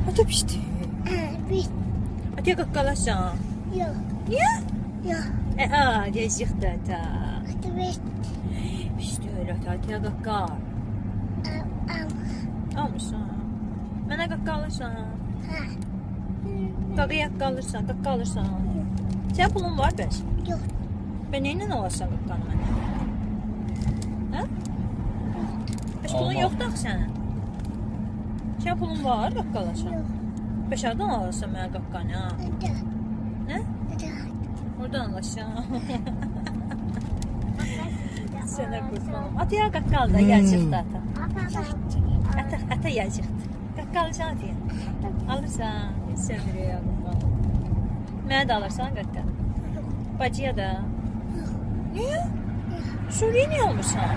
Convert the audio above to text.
Ata pişdi. Ata qaqqalaşsan. Yox. Niyə? Yox. Yazıqdır ata. Pişdi öyle ata. Ataya qaqqal. Almışsan. Mənə qaqqalırsan. Qaqıya qaqqalırsan. Sən pulun var bəs? Yox. Ben neyle alarsan qaqqanı mənə? Hə? Bəs pulun yoxdur axı sənin? Sən pulun var qaqqalaşsan? Yox. Bəs hardan alarsan mənə qaqqanı? Nə? Oradan alarsan. Sənə qurbanım. Ataya qaqqal da yazıqdır ata. Ata yazıqdır. Qaqqalırsan ataya. Alırsan. Sevmiriyor qaqqal. Mənə də alırsan qaqqal. Bacıya da. Niyə? Suriye niyə almışsan?